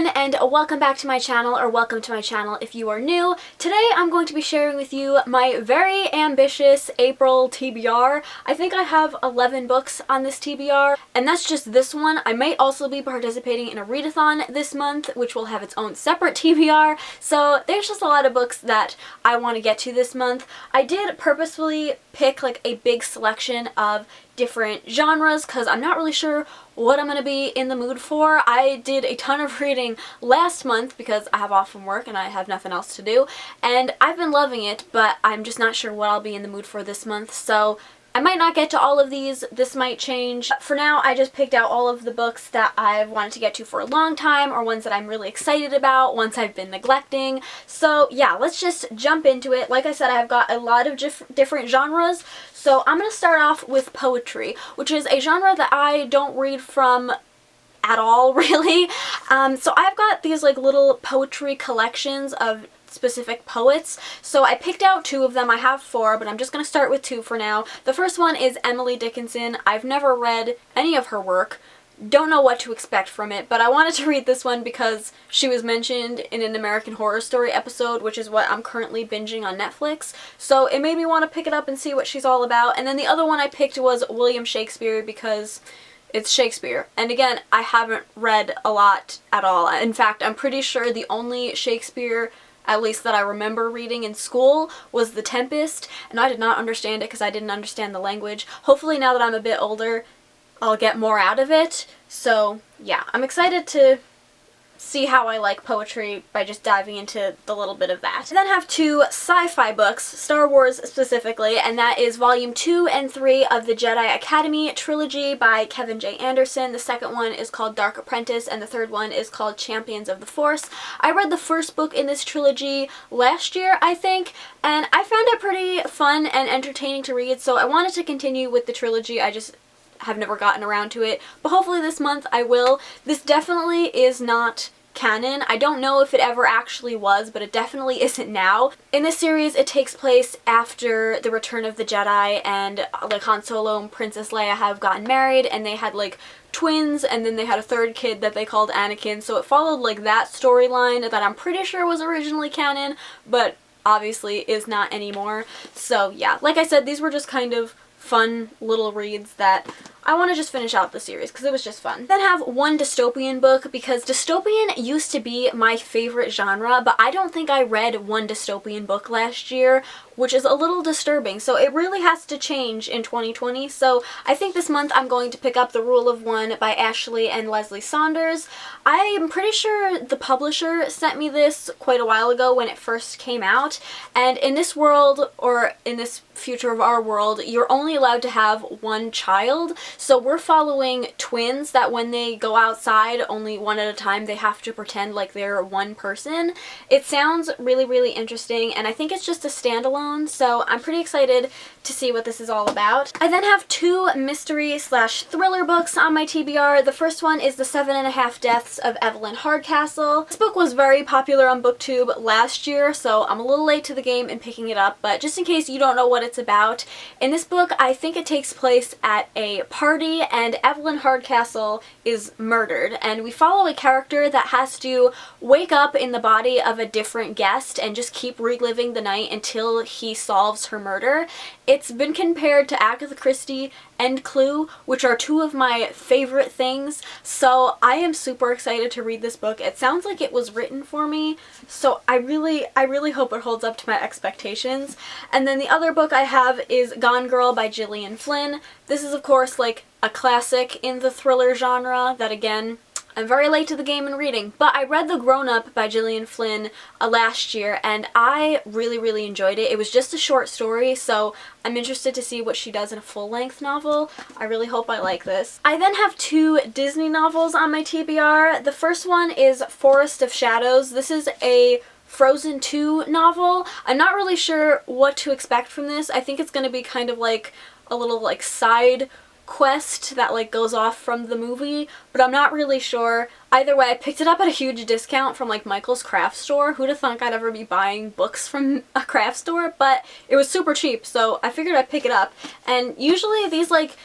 everyone, and welcome back to my channel, or welcome to my channel if you are new. Today I'm going to be sharing with you my very ambitious April TBR. I think I have 11 books on this TBR, and that's just this one. I might also be participating in a readathon this month, which will have its own separate TBR, so there's just a lot of books that I want to get to this month. I did purposefully pick like a big selection of different genres because I'm not really sure what I'm going to be in the mood for. I did a ton of reading last month because I have off from work and I have nothing else to do, and I've been loving it, but I'm just not sure what I'll be in the mood for this month, so I might not get to all of these. This might change. For now, I just picked out all of the books that I've wanted to get to for a long time, or ones that I'm really excited about, ones I've been neglecting. So yeah, let's just jump into it. Like I said, I've got a lot of different genres. So I'm going to start off with poetry, which is a genre that I don't read from at all, really. So I've got these like little poetry collections of specific poets. So I picked out two of them. I have four, but I'm just going to start with two for now. The first one is Emily Dickinson. I've never read any of her work. Don't know what to expect from it, but I wanted to read this one because she was mentioned in an American Horror Story episode, which is what I'm currently binging on Netflix. So it made me want to pick it up and see what she's all about. And then the other one I picked was William Shakespeare because it's Shakespeare. And again, I haven't read a lot at all. In fact, I'm pretty sure the only Shakespeare, at least that I remember reading in school, was The Tempest, and I did not understand it because I didn't understand the language. Hopefully now that I'm a bit older, I'll get more out of it. So yeah, I'm excited to see how I like poetry by just diving into the little bit of that. I then have two sci-fi books, Star Wars specifically, and that is volume 2 and 3 of the Jedi Academy trilogy by Kevin J. Anderson. The second one is called Dark Apprentice, and the third one is called Champions of the Force. I read the first book in this trilogy last year, I think, and I found it pretty fun and entertaining to read, so I wanted to continue with the trilogy. I just have never gotten around to it, but hopefully this month I will. This definitely is not canon. I don't know if it ever actually was, but it definitely isn't now. In this series, it takes place after the Return of the Jedi, and like Han Solo and Princess Leia have gotten married, and they had like twins, and then they had a third kid that they called Anakin, so it followed like that storyline that I'm pretty sure was originally canon, but obviously is not anymore. So yeah, like I said, these were just kind of fun little reads that I want to just finish out the series because it was just fun. Then have one dystopian book because dystopian used to be my favorite genre, but I don't think I read one dystopian book last year, which is a little disturbing. So it really has to change in 2020. So I think this month I'm going to pick up The Rule of One by Ashley and Leslie Saunders. I am pretty sure the publisher sent me this quite a while ago when it first came out. And in this world, or in this future of our world, you're only allowed to have one child. So we're following twins that when they go outside, only one at a time, they have to pretend like they're one person. It sounds really, really interesting, and I think it's just a standalone, so I'm pretty excited to see what this is all about. I then have two mystery/thriller books on my TBR. The first one is The 7.5 Deaths of Evelyn Hardcastle. This book was very popular on BookTube last year, so I'm a little late to the game in picking it up, but just in case you don't know what it's about, in this book I think it takes place at a party and Evelyn Hardcastle is murdered, and we follow a character that has to wake up in the body of a different guest and just keep reliving the night until he solves her murder. It's been compared to Agatha Christie and Clue, which are two of my favorite things, so I am super excited to read this book. It sounds like it was written for me, so I really hope it holds up to my expectations. And then the other book I have is Gone Girl by Gillian Flynn. This is of course like a classic in the thriller genre that, again, I'm very late to the game in reading, but I read The Grown Up by Gillian Flynn last year, and I really enjoyed it. It was just a short story, so I'm interested to see what she does in a full-length novel. I really hope I like this. I then have two Disney novels on my TBR. The first one is Forest of Shadows. This is a Frozen 2 novel. I'm not really sure what to expect from this. I think it's going to be kind of like a little like side quest that like goes off from the movie, but I'm not really sure. Either way, I picked it up at a huge discount from like Michael's craft store. Who'd have thunk I'd ever be buying books from a craft store, but it was super cheap, so I figured I'd pick it up. And usually these like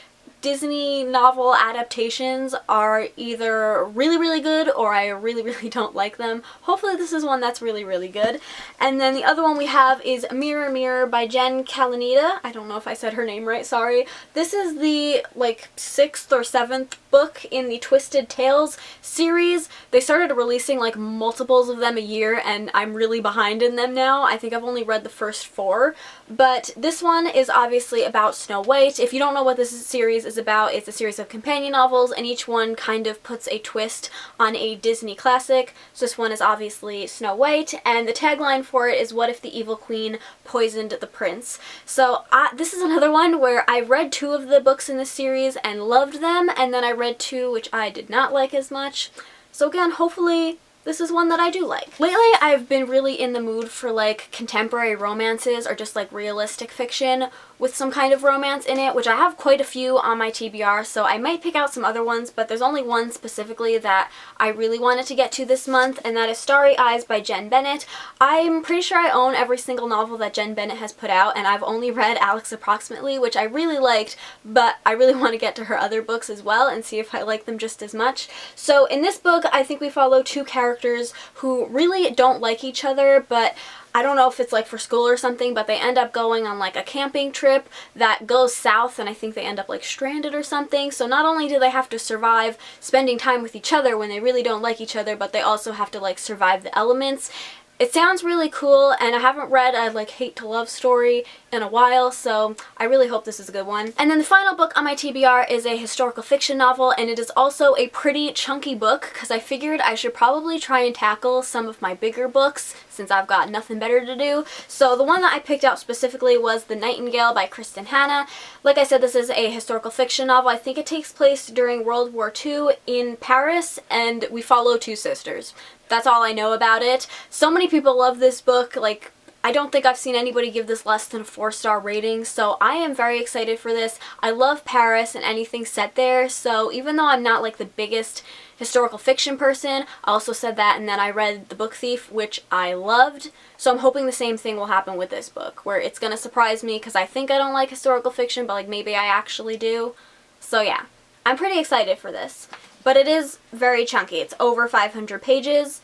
Disney novel adaptations are either really, really good or I really, really don't like them. Hopefully this is one that's really, really good. And then the other one we have is Mirror Mirror by Jen Kalanita. I don't know if I said her name right, sorry. This is the like 6th or 7th book in the Twisted Tales series. They started releasing like multiples of them a year and I'm really behind in them now. I think I've only read the first 4, but this one is obviously about Snow White. If you don't know what this series is about, it's a series of companion novels and each one kind of puts a twist on a Disney classic. So this one is obviously Snow White and the tagline for it is, "What if the evil queen poisoned the prince?" So this is another one where I read 2 of the books in this series and loved them, and then I read 2 which I did not like as much. So again, hopefully this is one that I do like. Lately, I've been really in the mood for like contemporary romances or just like realistic fiction with some kind of romance in it, which I have quite a few on my TBR, so I might pick out some other ones, but there's only one specifically that I really wanted to get to this month, and that is Starry Eyes by Jen Bennett. I'm pretty sure I own every single novel that Jen Bennett has put out, and I've only read Alex Approximately, which I really liked, but I really want to get to her other books as well and see if I like them just as much. So in this book, I think we follow 2 characters who really don't like each other, but I don't know if it's like for school or something, but they end up going on like a camping trip that goes south, and I think they end up like stranded or something. So not only do they have to survive spending time with each other when they really don't like each other, but they also have to like survive the elements. It sounds really cool, and I haven't read a like hate to love story in a while, so I really hope this is a good one. And then the final book on my TBR is a historical fiction novel, and it is also a pretty chunky book because I figured I should probably try and tackle some of my bigger books since I've got nothing better to do. So the one that I picked out specifically was The Nightingale by Kristen Hanna. Like I said, this is a historical fiction novel. I think it takes place during World War II in Paris, and we follow 2 sisters. That's all I know about it. So many people love this book. Like, I don't think I've seen anybody give this less than a 4-star rating, so I am very excited for this. I love Paris and anything set there, so even though I'm not like the biggest historical fiction person, I also said that, and then I read The Book Thief, which I loved, so I'm hoping the same thing will happen with this book, where it's gonna surprise me because I think I don't like historical fiction, but like maybe I actually do. So yeah, I'm pretty excited for this. But it is very chunky. It's over 500 pages.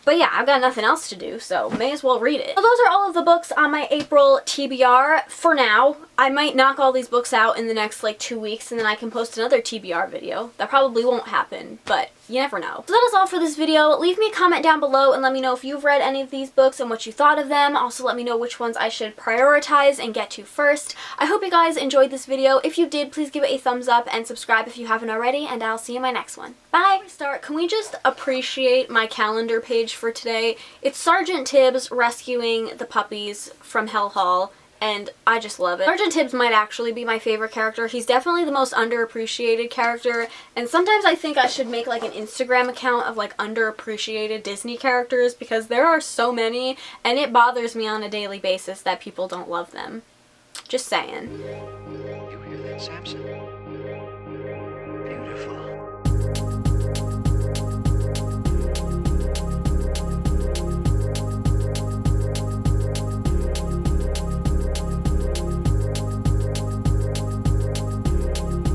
But yeah, I've got nothing else to do, so may as well read it. So those are all of the books on my April TBR for now. I might knock all these books out in the next like 2 weeks and then I can post another TBR video. That probably won't happen, but you never know. So that is all for this video. Leave me a comment down below and let me know if you've read any of these books and what you thought of them. Also let me know which ones I should prioritize and get to first. I hope you guys enjoyed this video. If you did, please give it a thumbs up and subscribe if you haven't already, and I'll see you in my next one. Bye! Can we just appreciate my calendar page for today? It's Sergeant Tibbs rescuing the puppies from Hell Hall, and I just love it. Sergeant Tibbs might actually be my favorite character. He's definitely the most underappreciated character, and sometimes I think I should make like an Instagram account of like underappreciated Disney characters because there are so many, and it bothers me on a daily basis that people don't love them. Just saying. You hear that, Samson?